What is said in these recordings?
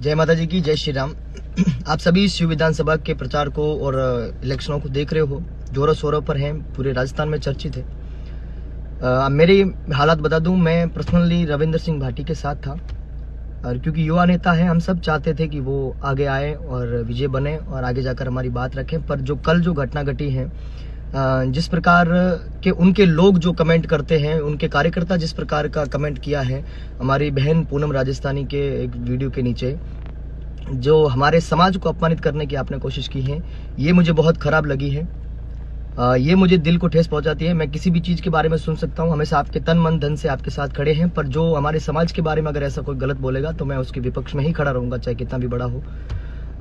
जय माता जी की, जय श्री राम। आप सभी शिव विधानसभा के प्रचार को और इलेक्शनों को देख रहे हो, जोरों शोरों पर हैं, पूरे राजस्थान में चर्चित है। मेरे हालात बता दूं, मैं पर्सनली रविंद्र सिंह भाटी के साथ था, और क्योंकि युवा नेता है, हम सब चाहते थे कि वो आगे आए और विजय बने और आगे जाकर हमारी बात रखें। पर जो घटना घटी है, जिस प्रकार के उनके लोग जो कमेंट करते हैं, उनके कार्यकर्ता जिस प्रकार का कमेंट किया है हमारी बहन पूनम राजस्थानी के एक वीडियो के नीचे, जो हमारे समाज को अपमानित करने की आपने कोशिश की है, ये मुझे बहुत खराब लगी है। ये मुझे दिल को ठेस पहुंचाती है। मैं किसी भी चीज़ के बारे में सुन सकता हूँ, हमेशा आपके तन मन धन से आपके साथ खड़े हैं, पर जो हमारे समाज के बारे में अगर ऐसा कोई गलत बोलेगा तो मैं उसके विपक्ष में ही खड़ा रहूँगा, चाहे कितना भी बड़ा हो।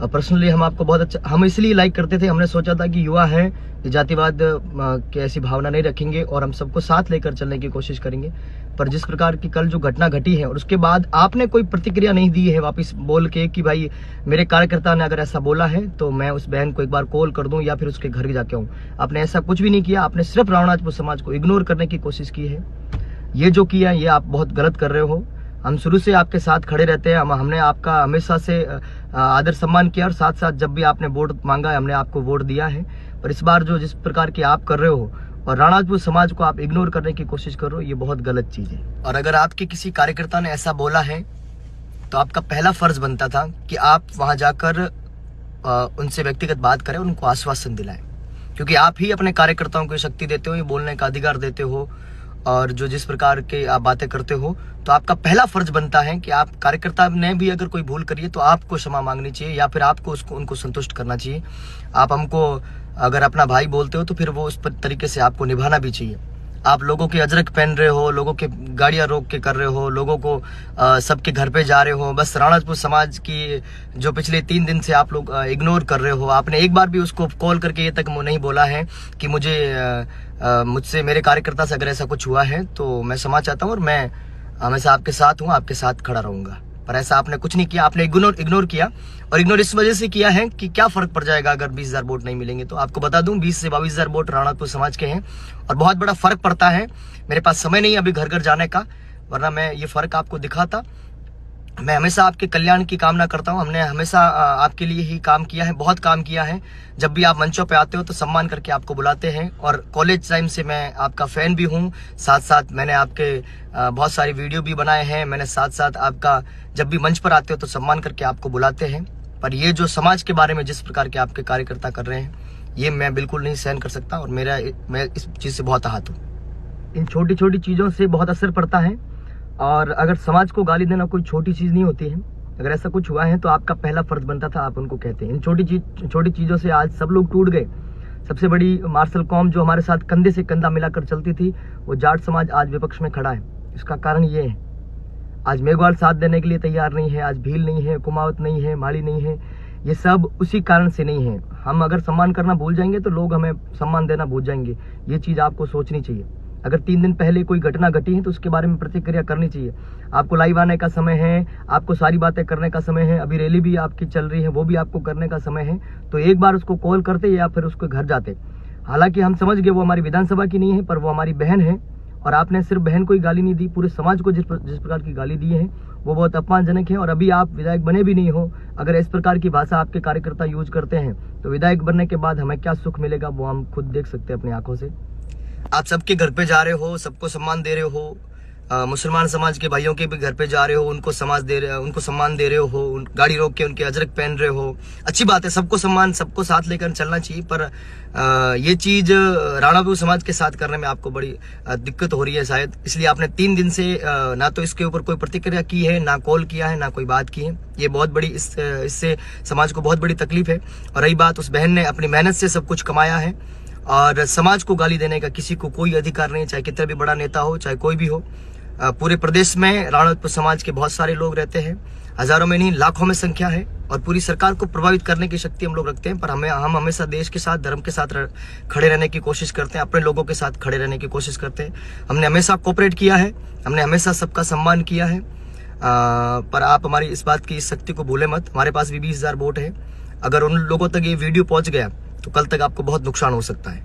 पर्सनली हम आपको बहुत अच्छा, हम इसलिए लाइक करते थे, हमने सोचा था कि युवा है, जातिवाद की ऐसी भावना नहीं रखेंगे और हम सबको साथ लेकर चलने की कोशिश करेंगे। पर जिस प्रकार की कल जो घटना घटी है और उसके बाद आपने कोई प्रतिक्रिया नहीं दी है वापस बोल के कि भाई मेरे कार्यकर्ता ने अगर ऐसा बोला है तो मैं उस बहन को एक बार कॉल कर दूं या फिर उसके घर जाके आऊं, आपने ऐसा कुछ भी नहीं किया। आपने सिर्फ रावणाजपुर समाज को इग्नोर करने की कोशिश की है। ये जो किया ये आप बहुत गलत कर रहे हो। हम शुरू से आपके साथ खड़े रहते हैं, हमने आपका हमेशा से आदर सम्मान किया और साथ साथ जब भी आपने वोट मांगा है हमने आपको वोट दिया है। पर इस बार जो जिस प्रकार की आप कर रहे हो और रावणाजपुर समाज को आप इग्नोर करने की कोशिश कर रहे हो, ये बहुत गलत चीज है। और अगर आपके किसी कार्यकर्ता ने ऐसा बोला है तो आपका पहला फर्ज बनता था कि आप वहां जाकर उनसे व्यक्तिगत बात करें, उनको आश्वासन दिलाएं, क्योंकि आप ही अपने कार्यकर्ताओं को शक्ति देते हो, ये बोलने का अधिकार देते हो। और जो जिस प्रकार के आप बातें करते हो, तो आपका पहला फर्ज बनता है कि आप कार्यकर्ता ने भी अगर कोई भूल करी है तो आपको क्षमा मांगनी चाहिए या फिर आपको उनको संतुष्ट करना चाहिए। आप हमको अगर अपना भाई बोलते हो तो फिर वो उस तरीके से आपको निभाना भी चाहिए। आप लोगों के अजरक पहन रहे हो, लोगों के गाड़ियां रोक के कर रहे हो, लोगों को सबके घर पे जा रहे हो, बस रावणाजपुर समाज की जो पिछले 3 दिन से आप लोग इग्नोर कर रहे हो। आपने एक बार भी उसको कॉल करके ये तक नहीं बोला है कि मुझसे मेरे कार्यकर्ता से अगर ऐसा कुछ हुआ है तो मैं क्षमा चाहता हूँ और मैं हमेशा आपके साथ हूँ, आपके साथ खड़ा रहूंगा। पर ऐसा आपने कुछ नहीं किया, आपने इग्नोर किया। और इग्नोर इस वजह से किया है कि क्या फर्क पड़ जाएगा अगर 20,000 वोट नहीं मिलेंगे। तो आपको बता दूं 20 से 22,000 वोट रावणाजपुर समाज के हैं और बहुत बड़ा फर्क पड़ता है। मेरे पास समय नहीं है अभी घर घर जाने का, वरना मैं ये फर्क आपको दिखाता। मैं हमेशा आपके कल्याण की कामना करता हूं। हमने हमेशा आपके लिए ही काम किया है, बहुत काम किया है। जब भी आप मंचों पे आते हो तो सम्मान करके आपको बुलाते हैं और कॉलेज टाइम से मैं आपका फैन भी हूं। साथ साथ मैंने आपके बहुत सारी वीडियो भी बनाए हैं। मैंने साथ साथ आपका जब भी मंच पर आते हो तो सम्मान करके आपको बुलाते हैं। पर ये जो समाज के बारे में जिस प्रकार के आपके कार्यकर्ता कर रहे हैं, ये मैं बिल्कुल नहीं सहन कर सकता और मैं इस चीज़ से बहुत आहत हूँ। इन छोटी छोटी चीज़ों से बहुत असर पड़ता है और अगर समाज को गाली देना कोई छोटी चीज़ नहीं होती है। अगर ऐसा कुछ हुआ है तो आपका पहला फर्ज बनता था, आप उनको कहते हैं। इन छोटी चीज़ों से आज सब लोग टूट गए। सबसे बड़ी मार्शल कौम जो हमारे साथ कंधे से कंधा मिलाकर चलती थी, वो जाट समाज आज विपक्ष में खड़ा है। इसका कारण ये है, आज मेघवाल साथ देने के लिए तैयार नहीं है, आज भील नहीं है, कुमावत नहीं है, माली नहीं है। ये सब उसी कारण से नहीं है। हम अगर सम्मान करना भूल जाएंगे तो लोग हमें सम्मान देना भूल जाएंगे। ये चीज़ आपको सोचनी चाहिए। अगर 3 दिन पहले कोई घटना घटी है तो उसके बारे में प्रतिक्रिया करनी चाहिए। आपको लाइव आने का समय है, आपको सारी बातें करने का समय है, अभी रैली भी आपकी चल रही है, वो भी आपको करने का समय है। तो एक बार उसको कॉल करते या फिर उसके घर जाते। हालांकि हम समझ गए वो हमारी विधानसभा की नहीं है, पर वो हमारी बहन है और आपने सिर्फ बहन को ही गाली नहीं दी, पूरे समाज को जिस प्रकार की गाली दी है वो बहुत अपमानजनक है। और अभी आप विधायक बने भी नहीं हो, अगर इस प्रकार की भाषा आपके कार्यकर्ता यूज करते हैं तो विधायक बनने के बाद हमें क्या सुख मिलेगा वो हम खुद देख सकते हैं अपनी आंखों से। आप सबके घर पे जा रहे हो, सबको सम्मान दे रहे हो, मुसलमान समाज के भाइयों के भी घर पे जा रहे हो, उनको सम्मान दे रहे हो, गाड़ी रोक के उनके अजरक पहन रहे हो। अच्छी बात है, सबको सम्मान, सबको साथ लेकर चलना चाहिए। पर ये चीज रावणाजपुर समाज के साथ करने में आपको बड़ी दिक्कत हो रही है शायद, इसलिए आपने 3 दिन से ना तो इसके ऊपर कोई प्रतिक्रिया की है, ना कॉल किया है, ना कोई बात की है। ये बहुत बड़ी इससे समाज को बहुत बड़ी तकलीफ है। और रही बात, उस बहन ने अपनी मेहनत से सब कुछ कमाया है और समाज को गाली देने का किसी को कोई अधिकार नहीं, चाहे कितना भी बड़ा नेता हो, चाहे कोई भी हो। पूरे प्रदेश में रावणाजपुर समाज के बहुत सारे लोग रहते हैं, हजारों में नहीं लाखों में संख्या है और पूरी सरकार को प्रभावित करने की शक्ति हम लोग रखते हैं। पर हम हमेशा देश के साथ, धर्म के साथ खड़े रहने की कोशिश करते हैं, अपने लोगों के साथ खड़े रहने की कोशिश करते हैं। हमने हमेशा कोऑपरेट किया है, हमने हमेशा सबका सम्मान किया है। पर आप हमारी इस बात की इस शक्ति को भूले मत। हमारे पास भी 20,000 वोट है। अगर उन लोगों तक ये वीडियो पहुंच गया तो कल तक आपको बहुत नुकसान हो सकता है।